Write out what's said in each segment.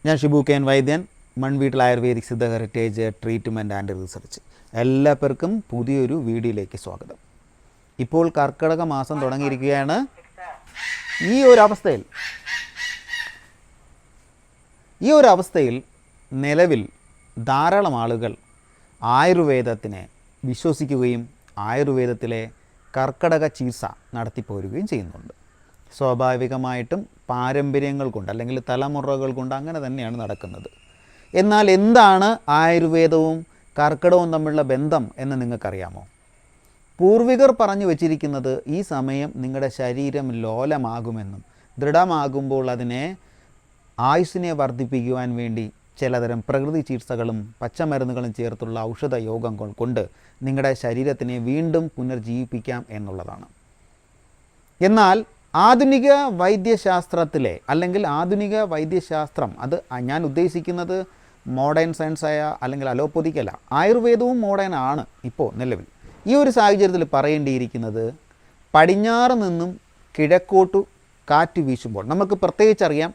ഞാൻ Shibu K N വൈദ്യൻ, മൺവീട്ടിൽ Ayurvedic Siddha heritage treatment and research. എല്ലാവർക്കും പുതിയൊരു വീഡിയോയിലേക്ക് സ്വാഗതം. ഇപ്പോൾ കർക്കിടക മാസം തുടങ്ങിയിരിക്കുകയാണ്. ഈ ഒരു അവസ്ഥയിൽ നിലവിൽ ധാരാളം ആളുകൾ ആയുർവേദത്തിനെ വിശ്വസിക്കുകയും ആയുർവേദത്തിലെ കർക്കിടക ചികിത്സ നടത്തിപ്പോരുകയും ചെയ്യുന്നുണ്ട്. സ്വാഭാവികമായിട്ടും പാരമ്പര്യങ്ങൾ കൊണ്ട് അല്ലെങ്കിൽ തലമുറകൾ കൊണ്ട് അങ്ങനെ തന്നെയാണ് നടക്കുന്നത്. എന്നാൽ എന്താണ് ആയുർവേദവും കർക്കിടകവും തമ്മിലുള്ള ബന്ധം എന്ന് നിങ്ങൾക്കറിയാമോ? പൂർവികർ പറഞ്ഞു വച്ചിരിക്കുന്നത് ഈ സമയം നിങ്ങളുടെ ശരീരം ലോലമാകുമെന്നും ദൃഢമാകുമ്പോൾ അതിനെ ആയുസ്സിനെ വർദ്ധിപ്പിക്കുവാൻ വേണ്ടി ചിലതരം പ്രകൃതി ചികിത്സകളും പച്ചമരുന്നുകളും ചേർത്തുള്ള ഔഷധ യോഗങ്ങൾ കൊണ്ട് നിങ്ങളുടെ ശരീരത്തിനെ വീണ്ടും പുനർജീവിപ്പിക്കാം എന്നുള്ളതാണ്. എന്നാൽ ആധുനിക വൈദ്യശാസ്ത്രത്തിലെ അല്ലെങ്കിൽ ആധുനിക വൈദ്യശാസ്ത്രം, അത് ഞാൻ ഉദ്ദേശിക്കുന്നത് മോഡേൺ സയൻസായ അല്ലെങ്കിൽ അലോപ്പതിക്കല്ല, ആയുർവേദവും മോഡേൺ ആണ് ഇപ്പോൾ നിലവിൽ. ഈ ഒരു സാഹചര്യത്തിൽ പറയേണ്ടിയിരിക്കുന്നത്, പടിഞ്ഞാറ് നിന്നും കിഴക്കോട്ടു കാറ്റ് വീശുമ്പോൾ നമുക്ക് പ്രത്യേകിച്ചറിയാം,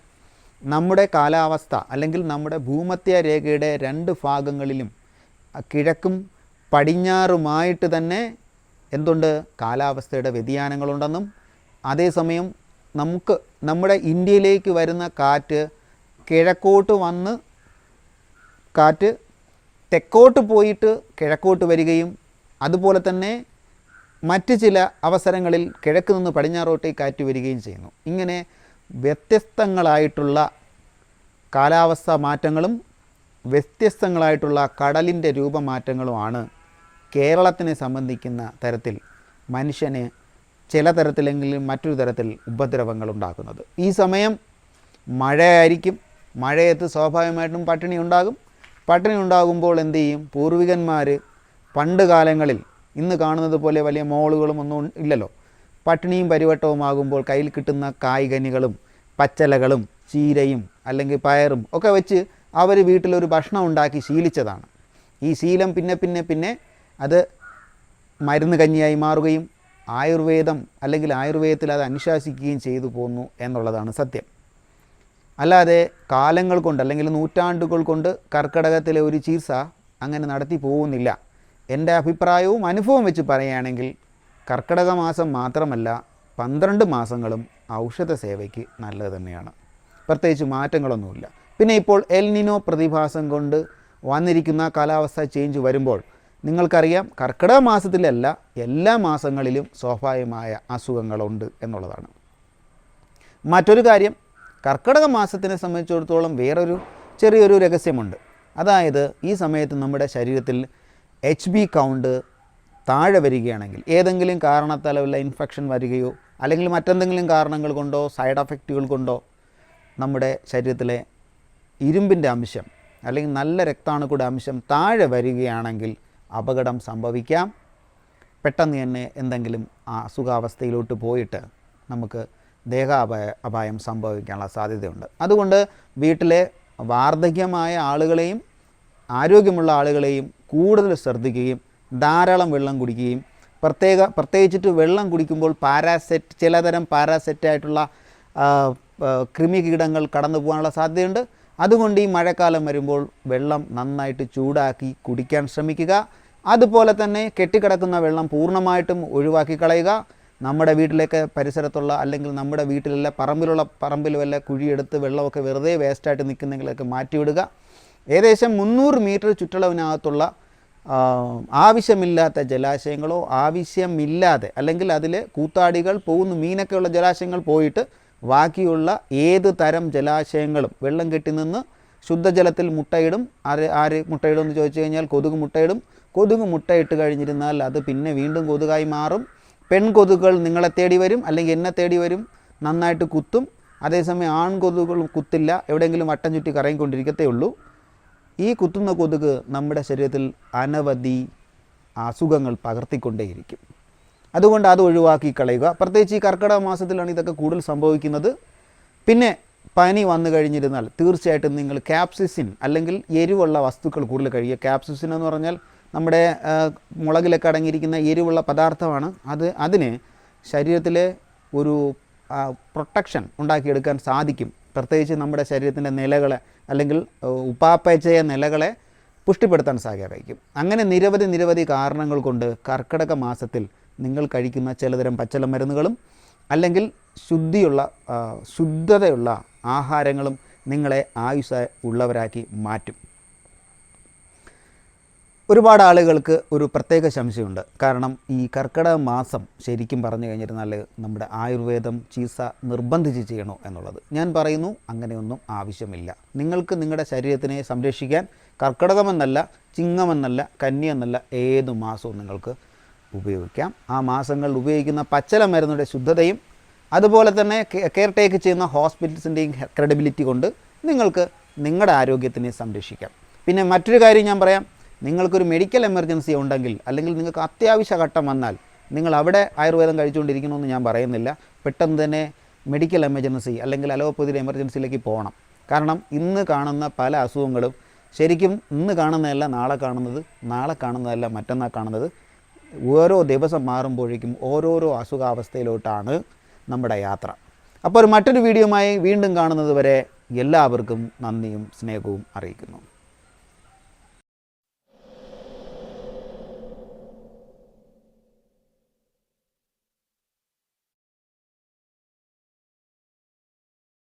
നമ്മുടെ കാലാവസ്ഥ അല്ലെങ്കിൽ നമ്മുടെ ഭൂമധ്യ രേഖയുടെ രണ്ട് ഭാഗങ്ങളിലും കിഴക്കും പടിഞ്ഞാറുമായിട്ട് തന്നെ എന്തുണ്ട്, കാലാവസ്ഥയുടെ വ്യതിയാനങ്ങളുണ്ടെന്നും അതേസമയം നമ്മുടെ ഇന്ത്യയിലേക്ക് വരുന്ന കാറ്റ് കിഴക്കോട്ട് വന്ന് കാറ്റ് തെക്കോട്ട് പോയിട്ട് കിഴക്കോട്ട് വരികയും അതുപോലെ തന്നെ മറ്റ് ചില അവസരങ്ങളിൽ കിഴക്ക് നിന്ന് പടിഞ്ഞാറോട്ടേക്ക് കാറ്റ് വരികയും ചെയ്യുന്നു. ഇങ്ങനെ വ്യത്യസ്തങ്ങളായിട്ടുള്ള കാലാവസ്ഥാ മാറ്റങ്ങളും വ്യത്യസ്തങ്ങളായിട്ടുള്ള കടലിൻ്റെ രൂപമാറ്റങ്ങളുമാണ് കേരളത്തിനെ സംബന്ധിക്കുന്ന തരത്തിൽ മനുഷ്യന് ചില തരത്തിലെങ്കിലും മറ്റൊരു തരത്തിൽ ഉപദ്രവങ്ങൾ ഉണ്ടാക്കുന്നത്. ഈ സമയം മഴയായിരിക്കും. മഴയത്ത് സ്വാഭാവികമായിട്ടും പട്ടിണി ഉണ്ടാകും. പട്ടിണി ഉണ്ടാകുമ്പോൾ എന്തു ചെയ്യും? പൂർവികന്മാർ പണ്ട് കാലങ്ങളിൽ ഇന്ന് കാണുന്നത് പോലെ വലിയ മോളുകളും ഒന്നും ഇല്ലല്ലോ. പട്ടിണിയും പരിവട്ടവുമാകുമ്പോൾ കയ്യിൽ കിട്ടുന്ന കായ്കനികളും പച്ചലകളും ചീരയും അല്ലെങ്കിൽ പയറും ഒക്കെ വെച്ച് അവർ വീട്ടിലൊരു ഭക്ഷണം ഉണ്ടാക്കി ശീലിച്ചതാണ്. ഈ ശീലം പിന്നെ അത് മരുന്ന് കഞ്ഞിയായി മാറുകയും ആയുർവേദം അല്ലെങ്കിൽ ആയുർവേദത്തിൽ അത് അനുശാസിക്കുകയും ചെയ്തു പോന്നു എന്നുള്ളതാണ് സത്യം. അല്ലാതെ കാലങ്ങൾ കൊണ്ട് അല്ലെങ്കിൽ നൂറ്റാണ്ടുകൾ കൊണ്ട് കർക്കിടകത്തിലെ ഒരു ചികിത്സ അങ്ങനെ നടത്തി പോകുന്നില്ല. എൻ്റെ അഭിപ്രായവും അനുഭവം വെച്ച് പറയുകയാണെങ്കിൽ കർക്കിടക മാസം മാത്രമല്ല 12 മാസങ്ങളും ഔഷധ സേവയ്ക്ക് നല്ലത് തന്നെയാണ്. പ്രത്യേകിച്ച് മാറ്റങ്ങളൊന്നുമില്ല. പിന്നെ ഇപ്പോൾ എൽ നിനോ പ്രതിഭാസം കൊണ്ട് വന്നിരിക്കുന്ന കാലാവസ്ഥ ചേഞ്ച് വരുമ്പോൾ നിങ്ങൾക്കറിയാം, കർക്കിടക മാസത്തിലല്ല എല്ലാ മാസങ്ങളിലും സ്വാഭാവികമായ അസുഖങ്ങളുണ്ട് എന്നുള്ളതാണ്. മറ്റൊരു കാര്യം, കർക്കിടക മാസത്തിനെ സംബന്ധിച്ചിടത്തോളം വേറൊരു ചെറിയൊരു രഹസ്യമുണ്ട്. അതായത് ഈ സമയത്ത് നമ്മുടെ ശരീരത്തിൽ HB കൗണ്ട് താഴെ വരികയാണെങ്കിൽ, ഏതെങ്കിലും കാരണത്താൽ വല്ല ഇൻഫെക്ഷൻ വരികയോ അല്ലെങ്കിൽ മറ്റെന്തെങ്കിലും കാരണങ്ങൾ കൊണ്ടോ സൈഡ് എഫക്റ്റുകൾ കൊണ്ടോ നമ്മുടെ ശരീരത്തിലെ ഇരുമ്പിൻ്റെ അംശം അല്ലെങ്കിൽ നല്ല രക്താണുക്കളുടെ അംശം താഴെ വരികയാണെങ്കിൽ അപകടം സംഭവിക്കാം. പെട്ടെന്ന് തന്നെ എന്തെങ്കിലും അസുഖാവസ്ഥയിലോട്ട് പോയിട്ട് നമുക്ക് അപായം സംഭവിക്കാനുള്ള സാധ്യതയുണ്ട്. അതുകൊണ്ട് വീട്ടിലെ വാർദ്ധക്യമായ ആളുകളെയും ആരോഗ്യമുള്ള ആളുകളെയും കൂടുതൽ ശ്രദ്ധിക്കുകയും ധാരാളം വെള്ളം കുടിക്കുകയും പ്രത്യേകിച്ചിട്ട് വെള്ളം കുടിക്കുമ്പോൾ ചിലതരം പാരാസെറ്റായിട്ടുള്ള കൃമികീടങ്ങൾ കടന്നു പോകാനുള്ള സാധ്യതയുണ്ട്. അതുകൊണ്ട് ഈ മഴക്കാലം വരുമ്പോൾ വെള്ളം നന്നായിട്ട് ചൂടാക്കി കുടിക്കാൻ ശ്രമിക്കുക. അതുപോലെ തന്നെ കെട്ടിക്കിടക്കുന്ന വെള്ളം പൂർണ്ണമായിട്ടും ഒഴിവാക്കി കളയുക. നമ്മുടെ വീട്ടിലേക്ക് പരിസരത്തുള്ള അല്ലെങ്കിൽ നമ്മുടെ വീട്ടിലുള്ള പറമ്പിൽ വല്ല കുഴിയെടുത്ത് വെള്ളമൊക്കെ വെറുതെ വേസ്റ്റായിട്ട് നിൽക്കുന്നെങ്കിലൊക്കെ മാറ്റിവിടുക. ഏകദേശം 300 മീറ്റർ ചുറ്റളവിനകത്തുള്ള ആവശ്യമില്ലാത്ത ജലാശയങ്ങളോ ആവശ്യമില്ലാതെ അല്ലെങ്കിൽ അതിൽ കൂത്താടികൾ പോകുന്ന മീനൊക്കെയുള്ള ജലാശയങ്ങൾ പോയിട്ട് ബാക്കിയുള്ള ഏത് തരം ജലാശയങ്ങളും വെള്ളം കെട്ടി നിന്ന് ശുദ്ധജലത്തിൽ മുട്ടയിടും. ആര് മുട്ടയിടും എന്ന് ചോദിച്ചു കഴിഞ്ഞാൽ കൊതുക് മുട്ടയിടും. കൊതുക് മുട്ടയിട്ട് കഴിഞ്ഞിരുന്നാൽ അത് പിന്നെ വീണ്ടും കൊതുകായി മാറും. പെൺകൊതുകുകൾ നിങ്ങളെ തേടി വരും അല്ലെങ്കിൽ എന്നെ തേടി വരും, നന്നായിട്ട് കുത്തും. അതേസമയം ആൺകൊതുകുകൾ കുത്തില്ല, എവിടെയെങ്കിലും വട്ടം ചുറ്റി കറങ്ങിക്കൊണ്ടിരിക്കത്തേ ഉള്ളൂ. ഈ കുത്തുന്ന കൊതുക് നമ്മുടെ ശരീരത്തിൽ അനവധി അസുഖങ്ങൾ പകർത്തിക്കൊണ്ടേയിരിക്കും. അതുകൊണ്ട് അത് ഒഴിവാക്കി കളയുക. പ്രത്യേകിച്ച് ഈ കർക്കിടക മാസത്തിലാണ് ഇതൊക്കെ കൂടുതൽ സംഭവിക്കുന്നത്. പിന്നെ പനി വന്നു കഴിഞ്ഞിരുന്നാൽ തീർച്ചയായിട്ടും നിങ്ങൾ ക്യാപ്സിസിൻ അല്ലെങ്കിൽ എരിവുള്ള വസ്തുക്കൾ കൂടുതൽ കഴിയുക. ക്യാപ്സിസിൻ എന്ന് പറഞ്ഞാൽ നമ്മുടെ മുളകിലൊക്കെ അടങ്ങിയിരിക്കുന്ന എരിവുള്ള പദാർത്ഥമാണ്. അതിന് ശരീരത്തിലെ ഒരു പ്രൊട്ടക്ഷൻ ഉണ്ടാക്കിയെടുക്കാൻ സാധിക്കും. പ്രത്യേകിച്ച് നമ്മുടെ ശരീരത്തിൻ്റെ നിലകളെ അല്ലെങ്കിൽ ഉപാപചയ നിലകളെ പുഷ്ടിപ്പെടുത്താൻ സഹായിക്കും. അങ്ങനെ നിരവധി കാരണങ്ങൾ കൊണ്ട് കർക്കിടക മാസത്തിൽ നിങ്ങൾ കഴിക്കുന്ന ചിലതരം പച്ചില മരുന്നുകളും അല്ലെങ്കിൽ ശുദ്ധതയുള്ള ആഹാരങ്ങളും നിങ്ങളെ ആയുസ്സ് ഉള്ളവരാക്കി മാറ്റും. ഒരുപാട് ആളുകൾക്ക് ഒരു പ്രത്യേക സംശയമുണ്ട്. കാരണം ഈ കർക്കിടക മാസം ശരിക്കും പറഞ്ഞു കഴിഞ്ഞിരുന്നാൽ നമ്മുടെ ആയുർവേദം ചികിത്സ നിർബന്ധിച്ച് ചെയ്യണോ എന്നുള്ളത്. ഞാൻ പറയുന്നു അങ്ങനെയൊന്നും ആവശ്യമില്ല. നിങ്ങൾക്ക് നിങ്ങളുടെ ശരീരത്തിനെ സംരക്ഷിക്കാൻ കർക്കിടകമെന്നല്ല, ചിങ്ങമെന്നല്ല, കന്നിയെന്നല്ല ഏത് മാസവും നിങ്ങൾക്ക് ഉപയോഗിക്കാം. ആ മാസങ്ങളിൽ ഉപയോഗിക്കുന്ന പച്ചില മരുന്നുടെ ശുദ്ധതയും അതുപോലെ തന്നെ കെയർ ടേക്ക് ചെയ്യുന്ന ഹോസ്പിറ്റൽസിൻ്റെയും ക്രെഡിബിലിറ്റി കൊണ്ട് നിങ്ങൾക്ക് നിങ്ങളുടെ ആരോഗ്യത്തിനെ സംരക്ഷിക്കാം. പിന്നെ മറ്റൊരു കാര്യം ഞാൻ പറയാം, നിങ്ങൾക്കൊരു മെഡിക്കൽ എമർജൻസി ഉണ്ടെങ്കിൽ അല്ലെങ്കിൽ നിങ്ങൾക്ക് അത്യാവശ്യ ഘട്ടം വന്നാൽ നിങ്ങൾ അവിടെ ആയുർവേദം കഴിച്ചുകൊണ്ടിരിക്കണമെന്ന് ഞാൻ പറയുന്നില്ല. പെട്ടെന്ന് തന്നെ മെഡിക്കൽ എമർജൻസി അല്ലെങ്കിൽ അലോപ്പതിയുടെ എമർജൻസിയിലേക്ക് പോകണം. കാരണം ഇന്ന് കാണുന്ന പല അസുഖങ്ങളും ശരിക്കും ഇന്ന് കാണുന്നതല്ല നാളെ കാണുന്നത്, നാളെ കാണുന്നതല്ല മറ്റന്നാൾ കാണുന്നത്. ഓരോ ദിവസം മാറുമ്പോഴേക്കും ഓരോരോ അസുഖാവസ്ഥയിലോട്ടാണ് നമ്മുടെ യാത്ര. അപ്പോൾ മറ്റൊരു വീഡിയോയുമായി വീണ്ടും കാണുന്നത് വരെ എല്ലാവർക്കും നന്ദിയും സ്നേഹവും അറിയിക്കുന്നു.